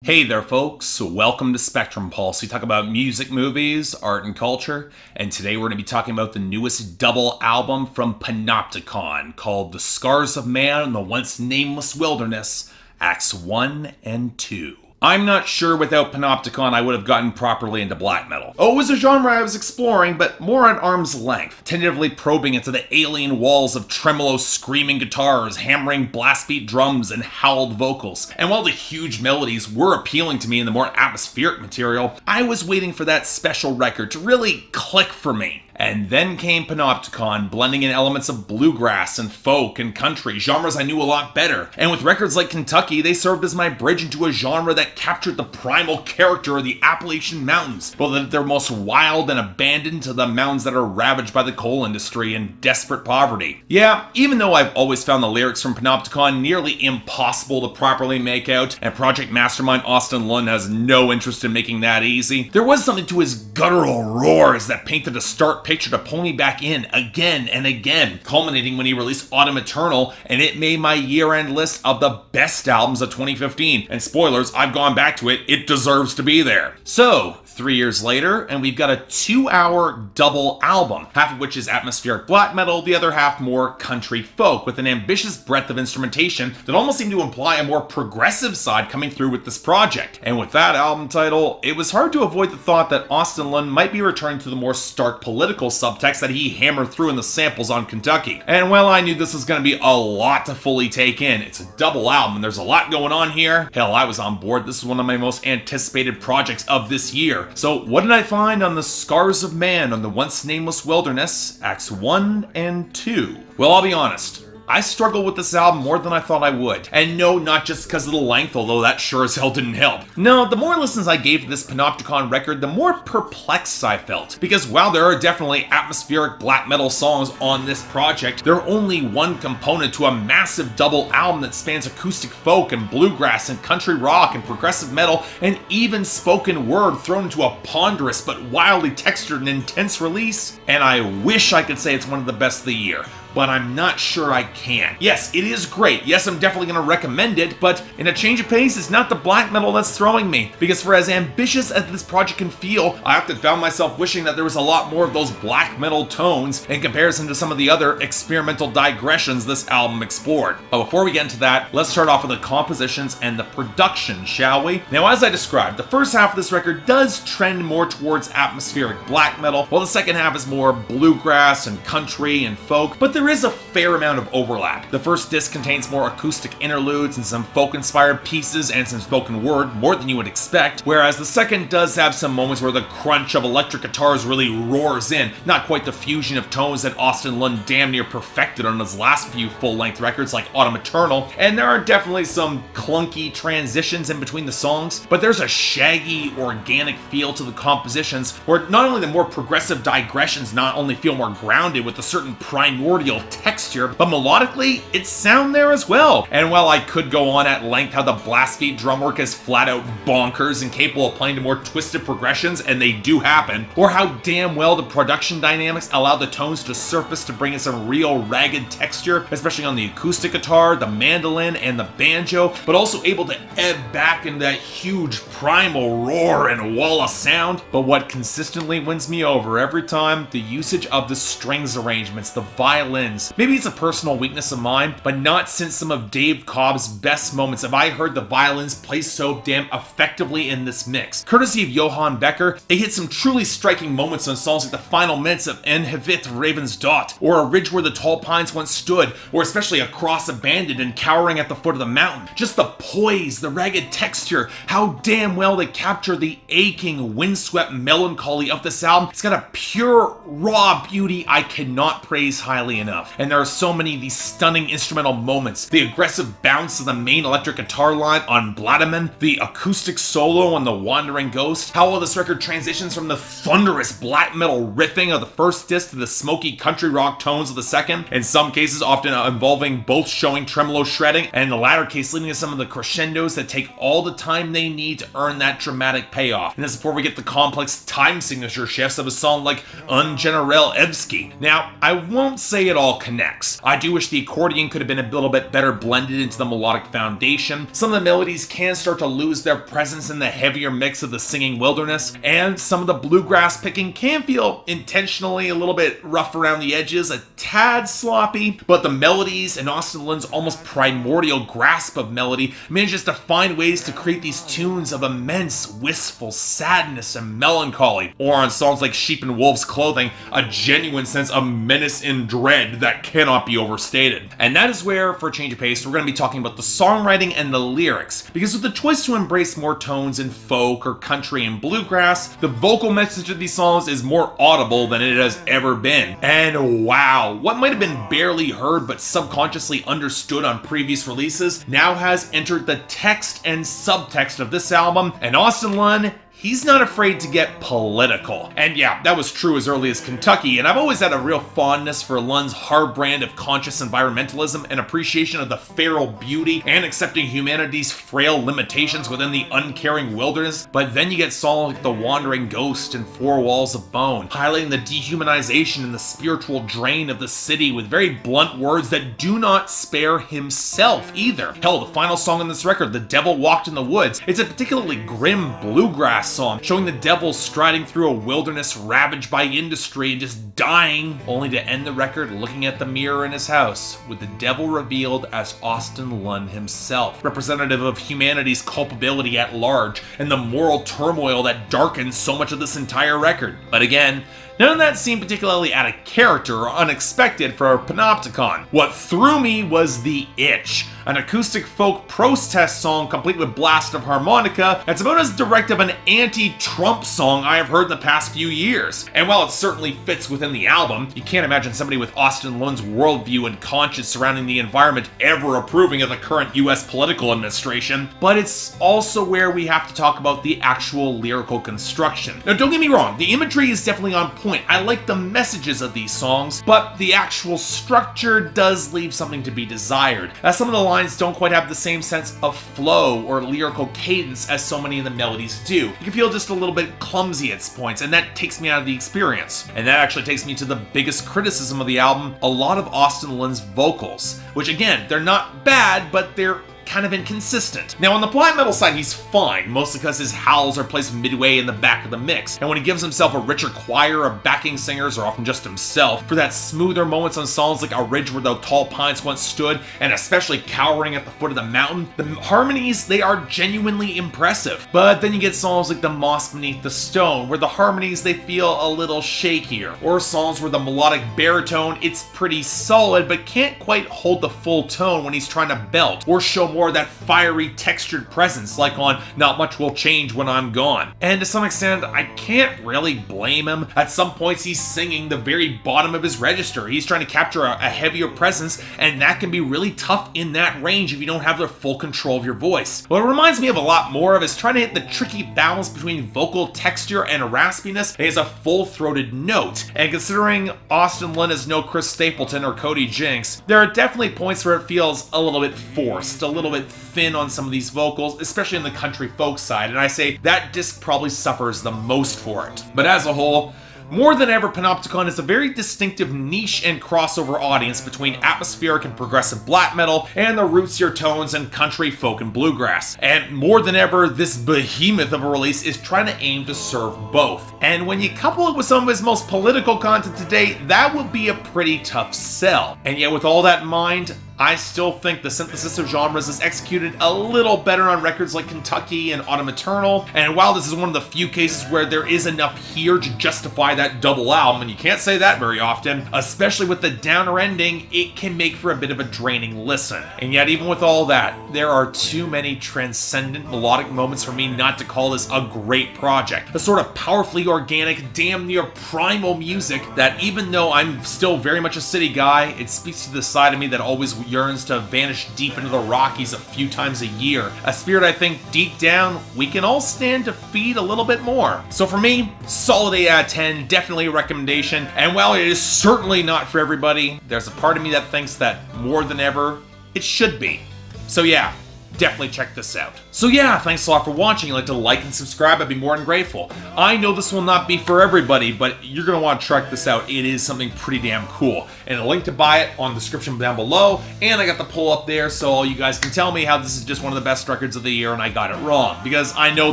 Hey there folks, welcome to Spectrum Pulse. We talk about music, movies, art, and culture, and today we're going to be talking about the newest double album from Panopticon called The Scars of Man in the Once Nameless Wilderness, Acts 1 and 2. I'm not sure without Panopticon I would have gotten properly into black metal. Oh, it was a genre I was exploring, but more at arm's length, tentatively probing into the alien walls of tremolo screaming guitars, hammering blast beat drums, and howled vocals. And while the huge melodies were appealing to me in the more atmospheric material, I was waiting for that special record to really click for me. And then came Panopticon, blending in elements of bluegrass and folk and country, genres I knew a lot better. And with records like Kentucky, they served as my bridge into a genre that captured the primal character of the Appalachian Mountains, both at their most wild and abandoned to the mountains that are ravaged by the coal industry and desperate poverty. Yeah, even though I've always found the lyrics from Panopticon nearly impossible to properly make out, and project mastermind Austin Lund has no interest in making that easy, there was something to his guttural roars that painted a stark picture to pull me back in again and again, culminating when he released Autumn Eternal, and it made my year-end list of the best albums of 2015. And spoilers, I've gone back to it, it deserves to be there. So, 3 years later, and we've got a 2-hour double album, half of which is atmospheric black metal, the other half more country folk, with an ambitious breadth of instrumentation that almost seemed to imply a more progressive side coming through with this project. And with that album title, it was hard to avoid the thought that Austin Lund might be returning to the more stark political subtext that he hammered through in the samples on Kentucky. And while I knew this was going to be a lot to fully take in, it's a double album and there's a lot going on here. Hell, I was on board. This is one of my most anticipated projects of this year. So what did I find on The Scars of Man on the Once Nameless Wilderness, Acts 1 and 2? Well, I'll be honest. I struggled with this album more than I thought I would. And no, not just because of the length, although that sure as hell didn't help. No, the more listens I gave to this Panopticon record, the more perplexed I felt. Because while there are definitely atmospheric black metal songs on this project, they're only one component to a massive double album that spans acoustic folk and bluegrass and country rock and progressive metal and even spoken word thrown into a ponderous but wildly textured and intense release. And I wish I could say it's one of the best of the year, but I'm not sure I can. Yes, it is great. Yes, I'm definitely going to recommend it, but in a change of pace, it's not the black metal that's throwing me. Because for as ambitious as this project can feel, I often found myself wishing that there was a lot more of those black metal tones in comparison to some of the other experimental digressions this album explored. But before we get into that, let's start off with the compositions and the production, shall we? Now, as I described, the first half of this record does trend more towards atmospheric black metal, while the second half is more bluegrass and country and folk, but there is a fair amount of overlap. The first disc contains more acoustic interludes and some folk-inspired pieces and some spoken word, more than you would expect, whereas the second does have some moments where the crunch of electric guitars really roars in, not quite the fusion of tones that Austin Lund damn near perfected on his last few full-length records like Autumn Eternal, and there are definitely some clunky transitions in between the songs, but there's a shaggy, organic feel to the compositions where not only the more progressive digressions not only feel more grounded with a certain primordial texture, but melodically, it's sound there as well. And while I could go on at length how the blast beat drum work is flat out bonkers and capable of playing to more twisted progressions, and they do happen, or how damn well the production dynamics allow the tones to surface to bring in some real ragged texture, especially on the acoustic guitar, the mandolin, and the banjo, but also able to ebb back into that huge primal roar and wall of sound. But what consistently wins me over every time, the usage of the strings arrangements, the violin. Maybe it's a personal weakness of mine, but not since some of Dave Cobb's best moments have I heard the violins play so damn effectively in this mix. Courtesy of Johan Becker, they hit some truly striking moments on songs like the final minutes of Hvit, Ravns, or A Ridge Where the Tall Pines Once Stood, or especially Across Abandoned and Cowering at the Foot of the Mountain. Just the poise, the ragged texture, how damn well they capture the aching, windswept melancholy of this album. It's got a pure, raw beauty I cannot praise highly enough. And there are so many of these stunning instrumental moments. The aggressive bounce of the main electric guitar line on Blatimen, the acoustic solo on The Wandering Ghost, how all this record transitions from the thunderous black metal riffing of the first disc to the smoky country rock tones of the second, in some cases often involving both showing tremolo shredding, and in the latter case leading to some of the crescendos that take all the time they need to earn that dramatic payoff. And this is before we get the complex time signature shifts of a song like Un General Evsky. Now, I won't say it all connects. I do wish the accordion could have been a little bit better blended into the melodic foundation. Some of the melodies can start to lose their presence in the heavier mix of the singing wilderness, and some of the bluegrass picking can feel intentionally a little bit rough around the edges, a tad sloppy, but the melodies and Austin Lynn's almost primordial grasp of melody manages to find ways to create these tunes of immense wistful sadness and melancholy, or on songs like Sheep in Wolf's Clothing, a genuine sense of menace and dread that cannot be overstated. And that is where, for a change of pace, we're going to be talking about the songwriting and the lyrics, because with the choice to embrace more tones in folk or country and bluegrass, the vocal message of these songs is more audible than it has ever been. And wow, what might have been barely heard but subconsciously understood on previous releases now has entered the text and subtext of this album, and Austin Lynn, he's not afraid to get political. And yeah, that was true as early as Kentucky, and I've always had a real fondness for Lynn's hard brand of conscious environmentalism and appreciation of the feral beauty and accepting humanity's frail limitations within the uncaring wilderness. But then you get songs like The Wandering Ghost and Four Walls of Bone, highlighting the dehumanization and the spiritual drain of the city with very blunt words that do not spare himself either. Hell, the final song on this record, The Devil Walked in the Woods, it's a particularly grim bluegrass song, showing the devil striding through a wilderness ravaged by industry and just dying, only to end the record looking at the mirror in his house, with the devil revealed as Austin Lynn himself, representative of humanity's culpability at large and the moral turmoil that darkens so much of this entire record. But again, none of that seemed particularly out of character or unexpected for Panopticon. What threw me was The Itch, an acoustic folk protest song complete with blast of harmonica that's about as direct of an anti-Trump song I have heard in the past few years. And while it certainly fits within the album, you can't imagine somebody with Austin Lynn's worldview and conscience surrounding the environment ever approving of the current US political administration, but it's also where we have to talk about the actual lyrical construction. Now don't get me wrong, the imagery is definitely on point. I like the messages of these songs, but the actual structure does leave something to be desired, as some of the lines don't quite have the same sense of flow or lyrical cadence as so many of the melodies do. You can feel just a little bit clumsy at points, and that takes me out of the experience. And that actually takes me to the biggest criticism of the album, a lot of Austin Lynn's vocals, which again, they're not bad, but they're kind of inconsistent. Now on the black metal side, he's fine, mostly because his howls are placed midway in the back of the mix, and when he gives himself a richer choir of backing singers, or often just himself, for that smoother moments on songs like A Ridge Where the Tall Pines Once Stood, and especially Cowering at the Foot of the Mountain, the harmonies, they are genuinely impressive. But then you get songs like The Moss Beneath the Stone, where the harmonies, they feel a little shakier, or songs where the melodic baritone, it's pretty solid, but can't quite hold the full tone when he's trying to belt, or show more of that fiery textured presence like on Not Much Will Change When I'm Gone. And to some extent, I can't really blame him. At some points he's singing the very bottom of his register. He's trying to capture a heavier presence, and that can be really tough in that range if you don't have the full control of your voice. What it reminds me of a lot more of is trying to hit the tricky balance between vocal texture and raspiness as a full-throated note. And considering Austin Lynn is no Chris Stapleton or Cody Jinks, there are definitely points where it feels a little bit forced, a little bit thin on some of these vocals, especially in the country folk side, and I say that disc probably suffers the most for it. But as a whole, more than ever, Panopticon is a very distinctive niche and crossover audience between atmospheric and progressive black metal and the rootsier tones and country, folk, and bluegrass. And more than ever, this behemoth of a release is trying to aim to serve both. And when you couple it with some of his most political content to date, that would be a pretty tough sell. And yet with all that in mind, I still think the synthesis of genres is executed a little better on records like Kentucky and Autumn Eternal, and while this is one of the few cases where there is enough here to justify that double album, and you can't say that very often, especially with the downer ending, it can make for a bit of a draining listen. And yet even with all that, there are too many transcendent melodic moments for me not to call this a great project. A sort of powerfully organic, damn near primal music that, even though I'm still very much a city guy, it speaks to the side of me that always yearns to vanish deep into the Rockies a few times a year. A spirit I think deep down we can all stand to feed a little bit more. So for me, solid 8 out of 10, definitely a recommendation. And while it is certainly not for everybody, there's a part of me that thinks that more than ever, it should be. So yeah, definitely check this out. So yeah, thanks a lot for watching. If you'd like to like and subscribe, I'd be more than grateful. I know this will not be for everybody, but you're going to want to check this out. It is something pretty damn cool. And a link to buy it on the description down below, and I got the poll up there so you guys can tell me how this is just one of the best records of the year and I got it wrong. Because I know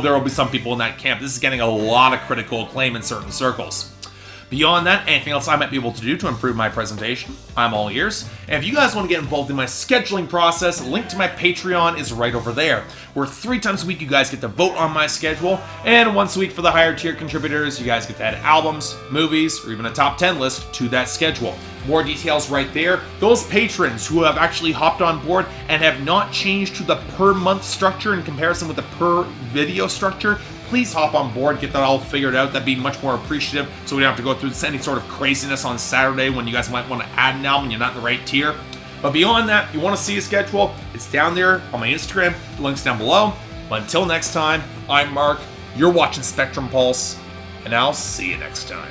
there will be some people in that camp. This is getting a lot of critical acclaim in certain circles. Beyond that, anything else I might be able to do to improve my presentation, I'm all ears. And if you guys want to get involved in my scheduling process, a link to my Patreon is right over there, where 3 times a week you guys get to vote on my schedule, and once a week for the higher tier contributors, you guys get to add albums, movies, or even a top 10 list to that schedule. More details right there. Those patrons who have actually hopped on board and have not changed to the per month structure in comparison with the per video structure, please hop on board, get that all figured out. That'd be much more appreciative, so we don't have to go through any sort of craziness on Saturday when you guys might want to add an album and you're not in the right tier. But beyond that, if you want to see a schedule, it's down there on my Instagram. The link's down below. But until next time, I'm Mark. You're watching Spectrum Pulse, and I'll see you next time.